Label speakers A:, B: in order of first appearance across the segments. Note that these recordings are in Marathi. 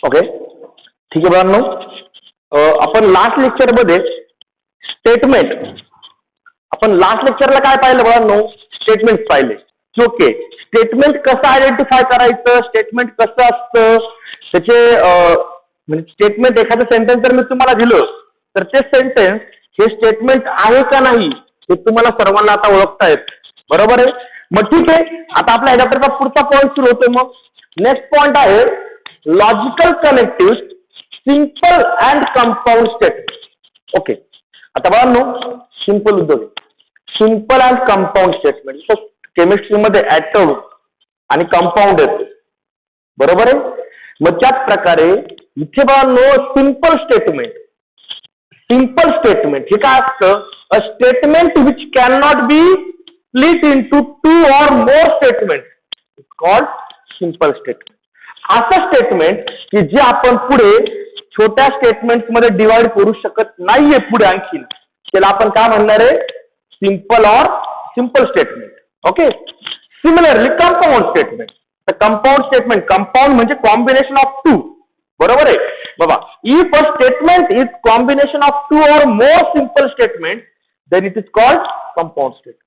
A: ओके, ठीक आहे बाळांनो. आपण लास्ट लेक्चरमध्ये स्टेटमेंट, आपण लास्ट लेक्चरला काय पाहिलं बाळांनो? स्टेटमेंट पाहिले. ओके, स्टेटमेंट कसं आयडेंटिफाय करायचं, स्टेटमेंट कसं असतं त्याचे, म्हणजे स्टेटमेंट एखादं सेंटेन्स जर मी तुम्हाला दिलं तर ते सेंटेन्स हे स्टेटमेंट आहे का नाही हे तुम्हाला सर्वांना आता ओळखता येत, बरोबर आहे? मग ठीक आहे, आता आपला ह्याच्याकरता पुढचा पॉईंट सुरू होतोय. मग नेक्स्ट पॉईंट आहे logical connective simple and compound statement. Okay, आता बाळांनो सिंपल उद्योग, सिंपल अँड कंपाऊंड स्टेटमेंट. केमिस्ट्रीमध्ये ऍटम आणि कंपाऊंड येतो, बरोबर आहे? मग त्याच प्रकारे इथे बाळांनो सिंपल स्टेटमेंट, सिंपल स्टेटमेंट हे काय असतं? A statement which can not be split into two or more statement is called simple statement. असं स्टेटमेंट की जे आपण पुढे छोट्या स्टेटमेंट मध्ये डिवाइड करू शकत नाहीये पुढे आणखीन, त्याला आपण काय म्हणणार आहे? Simple or simple statement. Okay, similarly compound statement. Compound statement, compound म्हणजे कॉम्बिनेशन ऑफ टू, बरोबर आहे बाबा? If a statement is combination of two or more simple statement then it is called compound statement.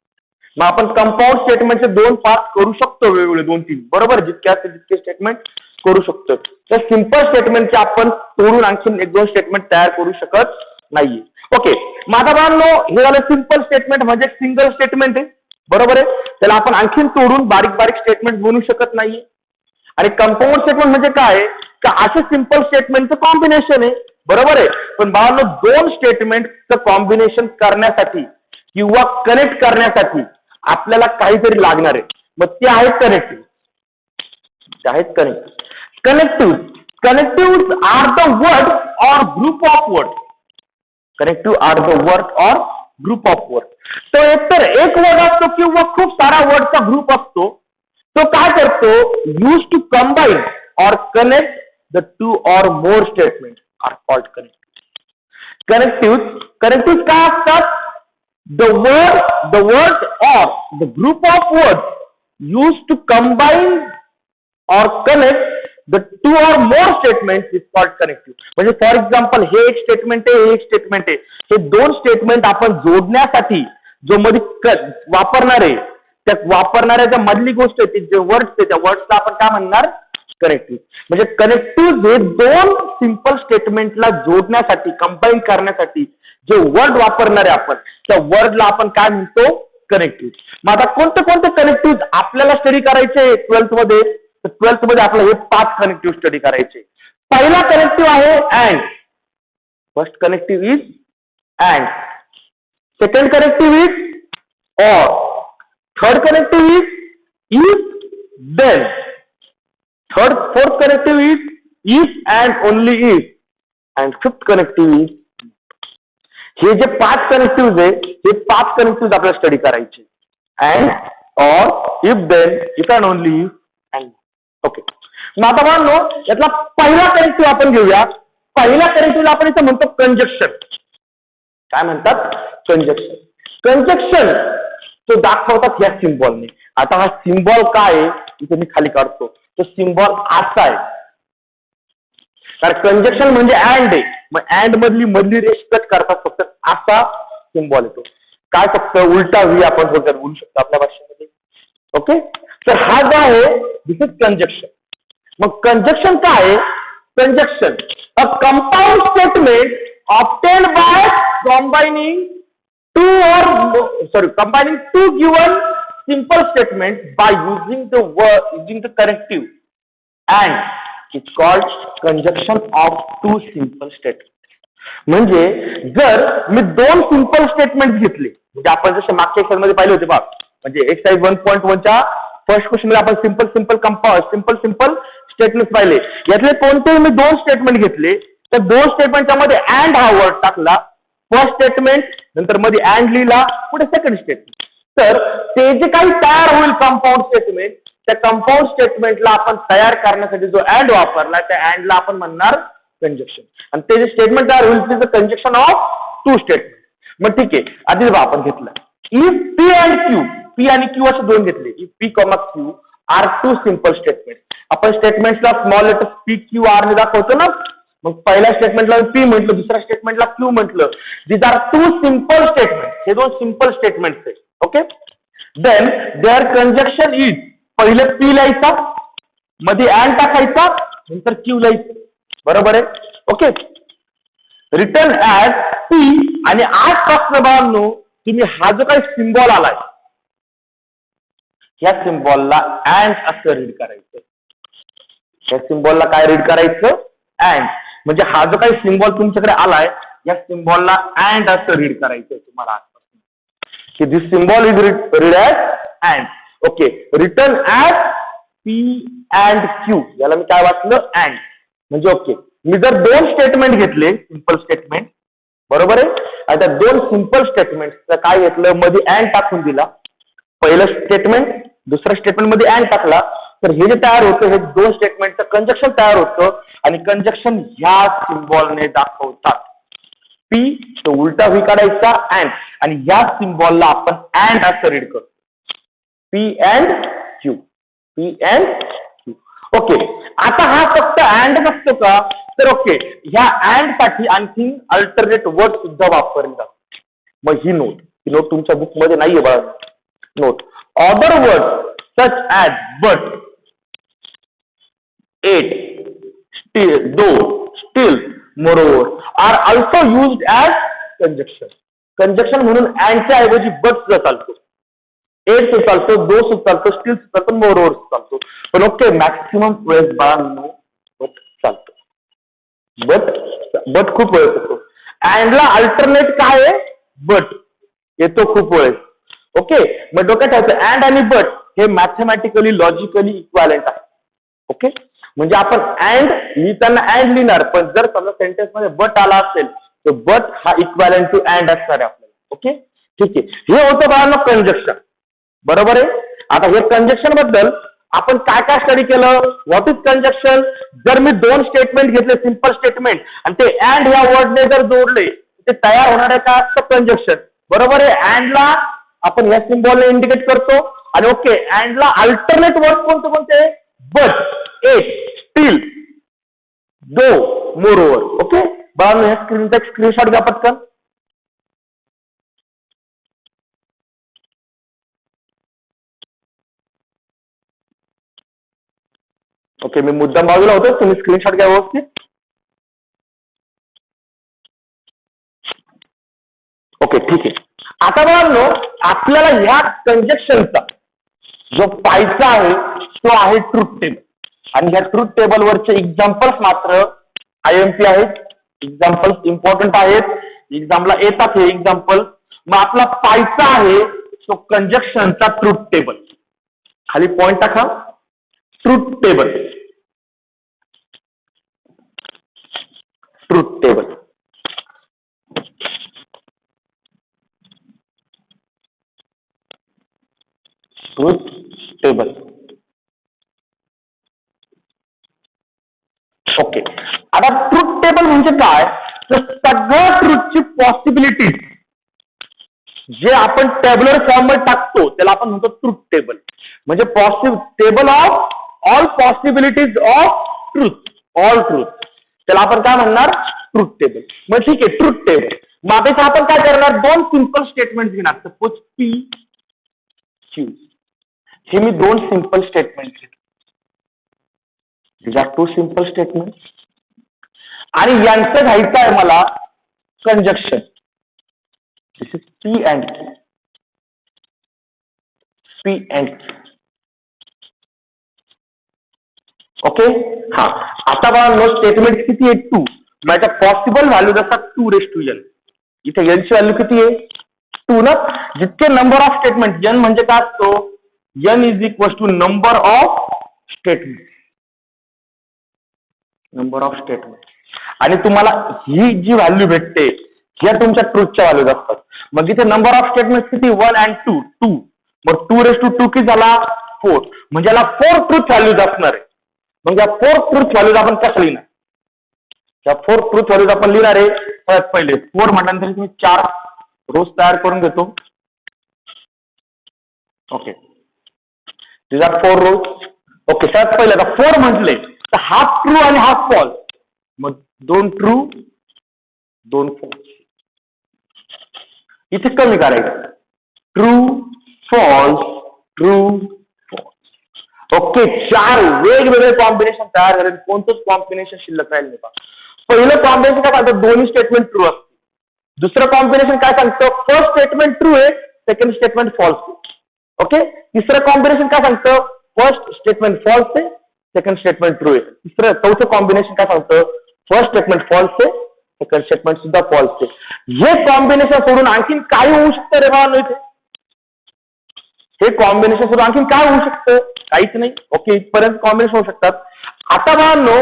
A: मग आपण कंपाऊंड स्टेटमेंटचे दोन पार्ट करू शकतो, वेगवेगळे 2-3, बरोबर? जितके स्टेटमेंट करू शकतो. तर सिंपल स्टेटमेंटचे आपण तोडून आणखी 1-2 स्टेटमेंट तयार करू शकत नाहीये. ओके, माझा बाळांनो हे झालं सिंपल स्टेटमेंट म्हणजे सिंगल स्टेटमेंट आहे, बरोबर आहे? त्याला आपण आणखीन तोडून बारीक बारीक स्टेटमेंट बनवू शकत नाहीये. आणि कंपाऊंड स्टेटमेंट म्हणजे काय? का असे सिंपल स्टेटमेंटचं कॉम्बिनेशन आहे, बरोबर आहे? पण बाळांनो दोन स्टेटमेंटचं कॉम्बिनेशन करण्यासाठी किंवा कनेक्ट करण्यासाठी आपल्याला काहीतरी लागणार आहे. मग ते आहेत कनेक्टिव्ह, ते आहेत connective. Connectives are the word or group of words. Connectives are the word or group of words. तो एकतर एक वर्ड असतो किंवा खूप सारा वर्डचा ग्रुप असतो. तो काय करतो? Use to combine or connect the two or more statement are called connective. Connective काय असतात? The word or the group of words used to combine or connect the two or more statements is called connective. म्हणजे फॉर एक्झाम्पल हे एक स्टेटमेंट आहे, हे एक स्टेटमेंट आहे. हे दोन स्टेटमेंट आपण जोडण्यासाठी जो मध्ये वापरणार आहे, त्या वापरणाऱ्याच्या मधली गोष्ट आहे जे वर्ड्स आहे, त्या वर्ड्सला आपण काय म्हणणार? कनेक्टिव्ह. म्हणजे कनेक्टिव्ह हे दोन सिंपल स्टेटमेंटला जोडण्यासाठी, कंबाईन करण्यासाठी जे वर्ड वापरणार आहे आपण, त्या वर्डला आपण काय म्हणतो? कनेक्टिव्ह. मग आता कोणते कोणते कनेक्टिव्ह आपल्याला स्टडी करायचे 12th मध्ये? तर 12th मध्ये आपल्याला हे 5 कनेक्टिव्ह स्टडी करायचे. पहिला कनेक्टिव्ह आहे and. First connective is and. Second connective is or. Third connective is if then. Fourth connective is if and only if. And fifth connective is. हे जे 5 कनेक्टिव्ह आहे, हे 5 कनेक्टिव्ह आपल्याला स्टडी करायचे. And, or, if then, if and only if, and. Okay, मग आता म्हणलो यातला पहिला कनेक्टिव्ह आपण घेऊया. पहिल्या कनेक्टिव्हला आपण इथं म्हणतो कंजक्शन. काय म्हणतात? कंजक्शन. कंजक्शन तो दाखवतात या सिम्बॉलने. आता हा सिम्बॉल काय आहे इथे मी खाली काढतो. तो सिम्बॉल असा आहे, कारण कंजक्शन म्हणजे अँड आहे. मग अँड मधली रेष कट करतात फक्त असा सिम्बॉल येतो. काय फक्त उलटा व्ही आपण बोलू शकतो आपल्या भाषेमध्ये. ओके, तर हा जो आहे दिस इज कंजक्शन. मग कंजक्शन काय आहे? Conjunction a compound statement obtained by combining two given simple statements by using the corrective, and it's called conjunction of two simple statements. म्हणजे जर मी 2 सिंपल स्टेटमेंट घेतले, म्हणजे आपण जसे मागच्या एक्सरसाइज मध्ये पाहिले होते बघ, म्हणजे एक्सरसाइज 1.1 च्या फर्स्ट क्वेश्चन मध्ये आपण सिंपल स्टेटमेंट पाहिले. यातले कोणतेही मी 2 स्टेटमेंट घेतले, तर 2 स्टेटमेंटच्या मध्ये अँड हा वर्ड टाकला. फर्स्ट स्टेटमेंट, नंतर मध्ये अँड लिहिला, पुढे सेकंड स्टेटमेंट. तर ते जे काही तयार होईल कंपाऊंड स्टेटमेंट, त्या कंपाऊंड स्टेटमेंटला आपण तयार करण्यासाठी जो अँड वापरला, त्या अँडला आपण म्हणणार कंजक्शन. आणि ते जे स्टेटमेंट तयार होईल ते कंजक्शन ऑफ 2 स्टेटमेंट. मग ठीक आहे, आधी आपण घेतलं if P and Q, P आणि क्यू असे 2 घेतले. If P comma Q R to simple statement. आपण स्टेटमेंटला small letter P Q R ने दाखवतो ना. मग पहिल्या स्टेटमेंटला पी म्हटलं, दुसऱ्या स्टेटमेंटला क्यू म्हटलं. These R to simple statement. हे दोन सिंपल स्टेटमेंट आहेत. Okay. Then there conjunction is, पहिले पी लिहायचा, मध्ये अँड टाकायचा, नंतर क्यू लिहायचं. बरोबर आहे. ओके. रिटर्न ऍज पी, आणि आजपासून बाळांनो तुम्ही हा जो काही सिम्बॉल आलाय, या सिम्बॉलला अँड असं रीड करायचं. या सिम्बॉलला काय रीड करायचं? अँड. म्हणजे हा जो काही सिम्बॉल तुमच्याकडे आलाय, या सिम्बॉलला अँड असं रीड करायचं तुम्हाला आजपासून, की this symbol is read as and. Okay. Written as p and q, याला मी काय वाचलं? अँड. म्हणजे ओके, मी जर दोन स्टेटमेंट घेतले, सिंपल स्टेटमेंट, बरोबर आहे. आता दोन सिंपल स्टेटमेंट काय घेतलं, मध्ये अँड टाकून दिला. पहिलं स्टेटमेंट, दुसऱ्या स्टेटमेंट मध्ये अँड टाकला, तर हे जे तयार होतं, हे दोन स्टेटमेंटचं कंजक्शन तयार होतं. आणि कंजक्शन ह्या सिम्बॉलने दाखवतात. पी तो उलटा व्ही काढायचा अँड, आणि ह्या सिम्बॉलला आपण अँड असं रीड करतो. P and Q, P and Q. Okay. आता हा फक्त अँड असतो का? तर ओके, ह्या अँड साठी आणखी अल्टरनेट वर्ड सुद्धा वापरले जातात. मग ही नोट तुमच्या बुक मध्ये नाहीये बघा. Note, other word such as but, yet, still, though, still, moreover are also used as conjunction. Conjunction म्हणून अँडच्या ऐवजी बट सुद्धा चालतो, एट सुद्धा चालतो, दो सुद्धा चालतो, स्टिल सुद्धा चालतो, मोरोवर चालतो. पण ओके, मॅक्सिमम वेळेस बाळांनो बट चालतो. बट खूप वेळेस येतो. अँडला अल्टरनेट काय आहे? बट येतो खूप वेळेस. ओके. मग डोक्यात ठेवायचं, अँड आणि बट हे मॅथमॅटिकली लॉजिकली इक्वालेंट आहे. ओके. म्हणजे आपण अँड लिहिताना अँड लिहिणार, पण जर समजा सेंटेन्स मध्ये बट आला असेल तर बट हा इक्वालेंट टू अँड असणार आहे आपल्याला. ओके. ठीक आहे. हे होतं बाळांनो कंजक्शन. बरोबर आहे. आता हे कंजक्शन बद्दल आपण काय काय स्टडी केलं? What is conjunction? जर मी दोन स्टेटमेंट घेतले, सिंपल स्टेटमेंट, आणि ते अँड या वर्डने जर जोडले, ते तयार होणार आहे काय असतं? कंजक्शन. बरोबर आहे. अँडला आपण या सिम्बॉलने इंडिकेट करतो, आणि ओके, अँडला अल्टरनेट वर्ड कोणते कोणते? But, yet, still, though, moreover. Okay. बाळांनो ह्या स्क्रीनचा एक स्क्रीनशॉट घ्या पटकन. ओके, मी मुद्दाम बाजूला होतो, तुम्ही स्क्रीनशॉट घ्या व्यवस्थित. ओके, ठीक आहे. आता बाळांनो आपल्याला ह्या कंजक्शनचा जो पाहायचा आहे तो आहे ट्रूथ टेबल. आणि ह्या ट्रूथ टेबल वरचे एक्झाम्पल्स मात्र IMP आहेत. एक्झाम्पल्स इम्पॉर्टंट आहेत, एक्झामला येतात हे एक्झाम्पल. मग आपला पाहायचा आहे तो कंजक्शनचा ट्रूथ टेबल. खाली पॉइंट टाका, truth table. Truth table. Truth table. Okay. आता ट्रूथ टेबल म्हणजे काय? तर सगळ्या ट्रूथची पॉसिबिलिटीज जे आपण टेबलर फॉर्म मध्ये टाकतो त्याला आपण म्हणतो ट्रूथ टेबल. म्हणजे table of all possibilities of truth, all truth, त्याला आपण काय म्हणणार? Truth table. मग ठीक आहे, ट्रूथ टेबल. मग आता आपण काय करणार? दोन सिंपल स्टेटमेंट घेणार. सपोज पी क्यू, हे मी दोन सिंपल स्टेटमेंट घेतो. these are two simple statements. आणि यांचं घ्यायचं आहे मला conjunction. This is P and Q, P and Q. Okay. हा, आता बघा नो स्टेटमेंट किती आहे? 2. माझ्या पॉसिबल व्हॅल्यू असतात 2n. इथे n ची व्हॅल्यू किती आहे? 2 ना. जितके नंबर ऑफ स्टेटमेंट, n म्हणजे काय असतो? n is equal to number of statement, number of statement. आणि तुम्हाला ही जी व्हॅल्यू भेटते ह्या तुमच्या ट्रूथच्या व्हॅल्यूज असतात. मग इथे नंबर ऑफ स्टेटमेंट किती? 1 and 2, 2. मग 2 किती झाला? 4. म्हणजे याला 4 ट्रूथ व्हॅल्यूज असणार आहे. मग या 4 ट्रूथ व्हॅल्यूज आपण कसं लिहिणार? या 4 ट्रूथ व्हॅल्यूज आपण लिहिणार आहे. सगळ्यात पहिले 4 म्हटल्यानंतर मी 4 रोज तयार करून घेतो. Okay. these are 4 rows. Okay, सगळ्यात पहिलं आता 4 म्हटले तर हाफ ट्रू आणि हाफ फॉल्स, मग 2 ट्रू 2 फॉल्स. इथे कमी करायचं, true false true false. Okay, 4 वेगवेगळे कॉम्बिनेशन तयार झाले, कोणतंच कॉम्बिनेशन शिल्लक राहील नाही. पहिलं कॉम्बिनेशन काय सांगतं, दोन्ही स्टेटमेंट ट्रू असते. दुसरं कॉम्बिनेशन काय सांगतं, फर्स्ट स्टेटमेंट ट्रू आहे, सेकंड स्टेटमेंट फॉल्स आहे. ओके, तिसरं कॉम्बिनेशन काय सांगतं, फर्स्ट स्टेटमेंट फॉल्स आहे, सेकंड स्टेटमेंट ट्रू आहे. चौथं कॉम्बिनेशन काय सांगतं, फर्स्ट स्टेटमेंट फॉल्स आहे, सेकंड स्टेटमेंट सुद्धा फॉल्स आहे. हे कॉम्बिनेशन सोडून आणखीन काय होऊ शकतं रे बाळांनो इथे? हे कॉम्बिनेशन सोडून आणखीन काय होऊ शकतं? काहीच नाही. ओके, इथपर्यंत कॉम्बिनेशन होऊ शकतात. आता बाळांनो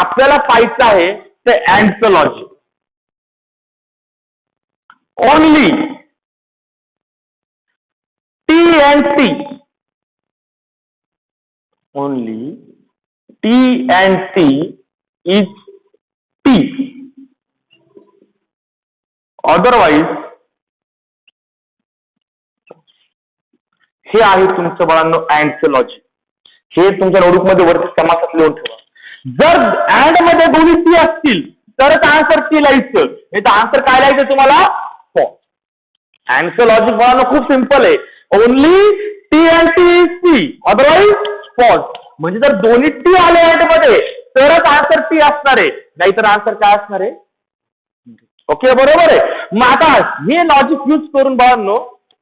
A: आपल्याला पाहायचं आहे ते अँडचं logic. Only T and T, only T and T is T, otherwise हे आहे तुमचं बाळांनो अँडचं लॉजिक. हे तुमच्या नोटबुक मध्ये वरती समासात लिहून ठेवा. जर अँड मध्ये दोन्ही टी असतील तरच आन्सर टी लिहायचं, नाही तर आन्सर काय लिहायचं तुम्हाला, फॉल्स. अँडचं लॉजिक बाळांनो खूप सिंपल आहे. Only T and T is T, otherwise false. म्हणजे जर दोन्ही टी आले अँड मध्ये तरच आन्सर टी असणार आहे, नाहीतर आन्सर काय असणार आहे. ओके, बरोबर आहे. मग आता हे लॉजिक यूज करून बाळांनो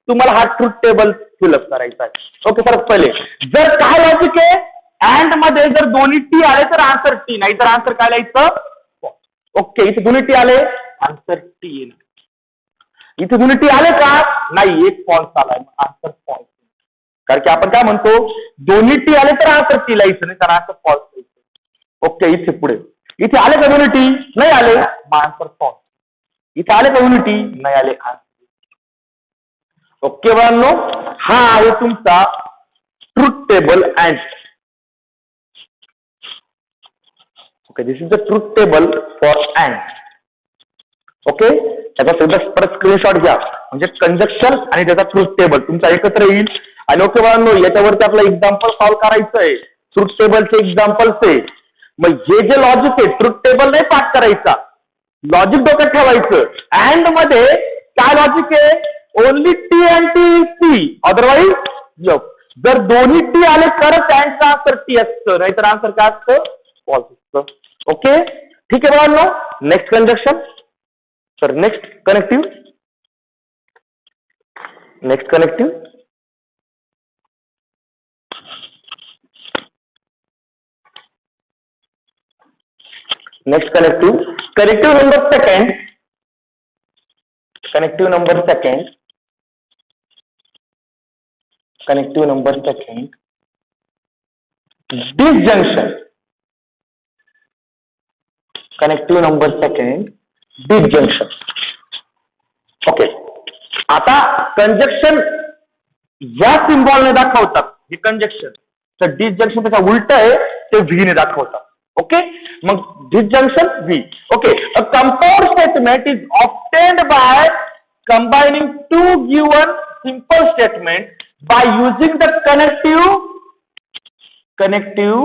A: तुम्हाला हा ट्रूथ टेबल फिलअप करायचा आहे. ओके, तर पहिले जर काय लॉजिक आहे, अँड मध्ये जर दोन्ही टी आले तर आन्सर टी, नाहीतर आन्सर काय लिहायचं, फॉल्स. ओके, इथे दोन्ही टी आले, आन्सर टी येईल. इथे दोन्ही टी आले का, नाही, एक फॉल्स आलाय, आन्सर फॉल्स. कारण की आपण काय म्हणतो, दोन्ही टी आले तर आन्सर टी लिहायचं, नाही तर आन्सर फॉल्स लिहायचं. ओके, इथे पुढे इथे आले का दोन्ही टी, नाही आले, आन्सर फॉल्स. इथे आले का दोन्ही टी, नाही आले, आन्सर. ओके बाळांनो, हा आहे तुमचा truth table and. Okay, this is the truth table for and. Okay, त्याचा सुद्धा परत स्क्रीनशॉट घ्या, म्हणजे कंजक्शन आणि त्याचा ट्रूथ टेबल तुमचा एकत्र येईल. आणि ओके बाळांनो, याच्यावरती आपलं एक्झाम्पल सॉल्व्ह करायचं आहे, ट्रूथ टेबलचे एक्झाम्पल्स आहे. मग हे जे लॉजिक आहे, ट्रूथ टेबल नाही पाठ करायचा, लॉजिक डोक्यात ठेवायचं. अँड मध्ये काय लॉजिक आहे, only T and T is T, otherwise no. जर दोन्ही टी आले तरच अँडचा आन्सर टी असतं, नाहीतर आन्सर काय असतं, फॉल्स असतं. ओके, ठीक आहे बाळांनो. Next conjunction, sir next connective, next connective. Next connective, connective number second, connective number second, connective number second, disjunction. Connective number second, disjunction. Okay, आता कंजक्शन या सिम्बॉलने दाखवतात हे कंजक्शन, तर डिसजंक्शन त्याचा उलट आहे, ते व्ही ने दाखवतात. ओके, मग disjunction V. Okay, a compound statement is obtained by combining two given simple statements by using the connective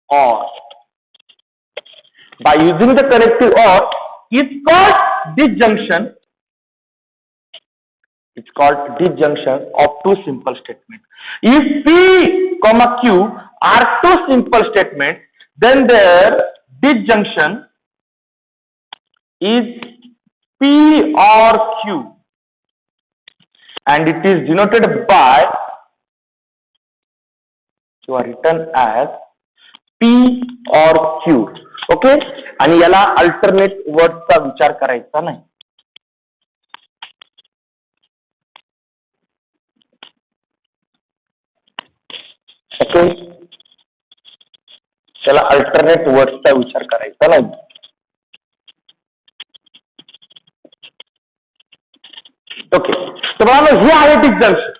A: or. By using the connective or is called disjunction. It's called disjunction of two simple statements. If P, Q are two simple statements, then their disjunction is P or Q, and it is denoted by, you are written as P or Q. Okay, आणि याला अल्टरनेट वर्डचा विचार करायचा नाही. ओके, त्याला अल्टरनेट वर्डचा विचार करायचा नाही. ओके, तर बघा हे आहे डिसजंक्शन.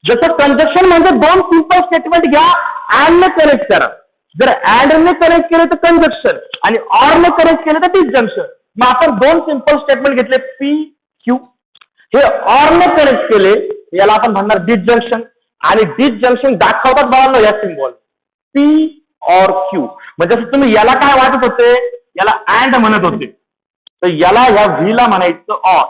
A: जसं कंजक्शन म्हणजे दोन सिंपल स्टेटमेंट घ्या, अँड ने कनेक्ट करा. जर अँड ने कनेक्ट केले तर कंजक्शन आणि ऑर ने कनेक्ट केले तर डिसजंक्शन. मग आपण दोन सिंपल स्टेटमेंट घेतले पी क्यू, हे ऑर ने कनेक्ट केले, याला आपण म्हणणार डिसजंक्शन. आणि डिसजंक्शन दाखवतात बाळांनो या सिम्बॉल. पी और क्यू. म्हणजे असं तुम्ही याला काय वाटत होते, याला अँड म्हणत होते, तर याला ह्या व्हीला म्हणायचं ऑर,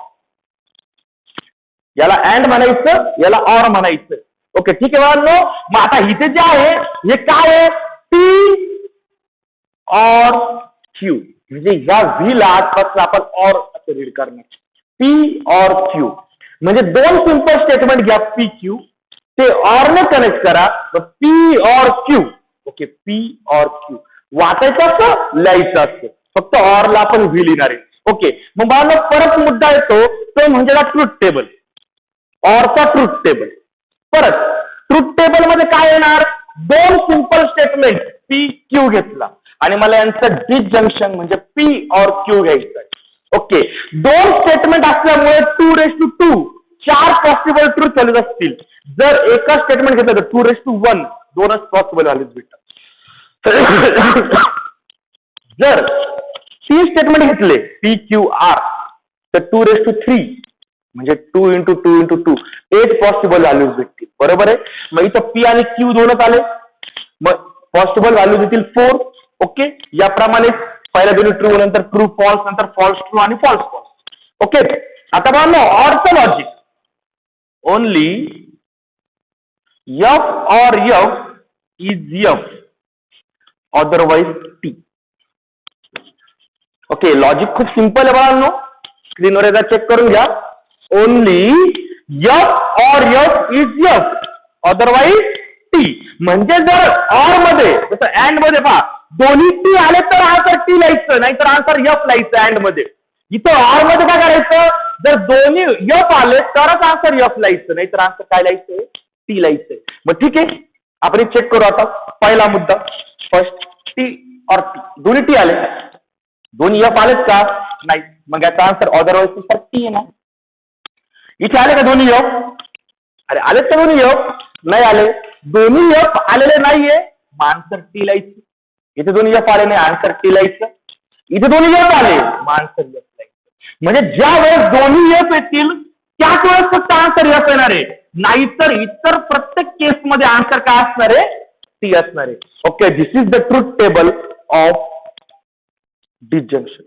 A: याला अँड म्हणायचं, याला ऑर म्हणायचं. ओके, ठीक आहे बाळांनो. मग आता इथे जे आहे हे काय आहे, पी और क्यू. म्हणजे ह्या व्हीला आजपासून आपण ऑर असं रीड करणार, पी और क्यू. म्हणजे दोन सिंपल स्टेटमेंट घ्या पी क्यू, ते ऑर ने कनेक्ट करा, पी और क्यू. ओके, पी और क्यू वाचायचं असतं, लिहायचं असतं, फक्त ऑरला आपण व्ही लिहिणार आहे. ओके, मग बाळांनो परत मुद्दा येतो तो म्हणजे ट्रुथ टेबल, ऑरचा ट्रुथ टेबल. परत ट्रुथ टेबल मध्ये काय येणार, दोन सिंपल स्टेटमेंट पी क्यू घेतला आणि मला यांचं डिसजंक्शन म्हणजे पी और क्यू घ्यायचं आहे. ओके, दोन स्टेटमेंट असल्यामुळे 2:2 4 पॉसिबल ट्रुथ व्हॅल्यूज असतील. जर एकच स्टेटमेंट घेतलं तर 2:1 दोनच पॉसिबल व्हॅल्यूज भेटतात. जर 3 स्टेटमेंट घेतले पी क्यू आर तर 2:3 म्हणजे 2 × 2 × 2 8 पॉसिबल व्हॅल्यूज भेटतील. बरोबर आहे. मग इथं पी आणि क्यू दोनच आले, मग पॉसिबल व्हॅल्यूज येतील 4. ओके, याप्रमाणे पहिल्या दोन्ही ट्रू, नंतर ट्रू फॉल्स, नंतर फॉल्स ट्रू आणि फॉल्स फॉल्स. ओके, आता बघा ऑरचं लॉजिक, ओनली एफ और F is F, otherwise T. Okay, logic खूप सिंपल आहे बाळांनो, स्क्रीनवर एकदा चेक करून घ्या. ओनली एफ और F is F, otherwise T. म्हणजे जर ऑर मध्ये जसं अँड मध्ये पहा दोन्ही टी आले तर आन्सर टी लिहायचं, नाहीतर आन्सर एफ लिहायचं अँड मध्ये. इथं ऑर मध्ये काय करायचं, जर दोन्ही एफ आले तरच आन्सर एफ लिहायचं, नाहीतर आन्सर काय लिहायचं, टी लिहायचंय. मग ठीक आहे, आपण चेक करू आता. पहिला मुद्दा, फर्स्ट टी और टी, दोन्ही टी आले, दोन्ही एफ आलेत का, नाही, मग याचा आन्सर अदरवाइज टी आहे ना. इथे आले का दोन्ही एफ, अरे आलेत का दोन्ही एफ, नाही आले, दोन्ही एफ आलेले नाहीये, मग आन्सर टी लिहायचं. इथे दोन्ही एफ आले नाही, आन्सर टी लिहायचं. इथे दोन्ही एफ आले, मग आन्सर एफ लिहायचं. म्हणजे ज्या वेळेस दोन्ही एफ येतील त्याच वेळेस फक्त आन्सर एफ येणार आहे, नाहीतर इतर प्रत्येक केसमध्ये आन्सर काय असणार आहे, टी असणार आहे. Okay, this is the truth table of disjunction.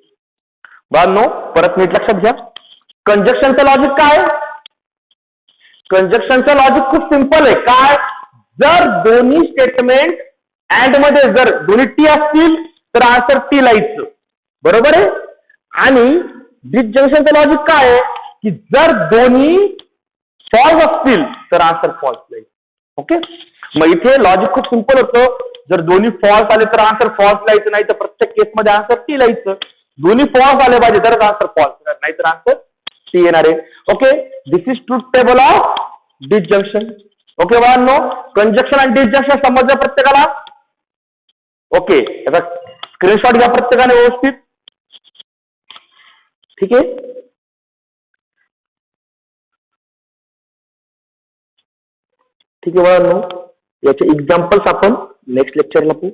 A: बाळांनो परत नीट लक्षात घ्या, कंजक्शनचं लॉजिक काय, कंजक्शनचं लॉजिक खूप सिंपल आहे. काय, जर दोन्ही स्टेटमेंट अँड मध्ये जर दोन्ही टी असतील तर आन्सर टी लिहायचं. बरोबर आहे. आणि डिसजंक्शनचं लॉजिक काय आहे की जर दोन्ही फॉल्स असतील तर आन्सर फॉल्स लिहायचं. ओके, मग इथे लॉजिक खूप सिंपल होतं, जर दोन्ही फॉल्स आले तर आन्सर फॉल्स लिहायचं, नाही तर प्रत्येक केसमध्ये आन्सर टी लिहायचं. दोन्ही फॉल्स आले पाहिजे तरच आन्सर फॉल्स येणार, नाहीतर आन्सर टी येणार आहे. Okay, this is truth table of disjunction. Okay बाळांनो, कंजक्शन आणि डिसजंक्शन समजलं प्रत्येकाला. ओके, आता स्क्रीनशॉट घ्या प्रत्येकाने व्यवस्थित. ठीक आहे, ठीक आहे बाळांनो, याचे एक्झाम्पल्स आपण नेक्स्ट लेक्चरला पाहू.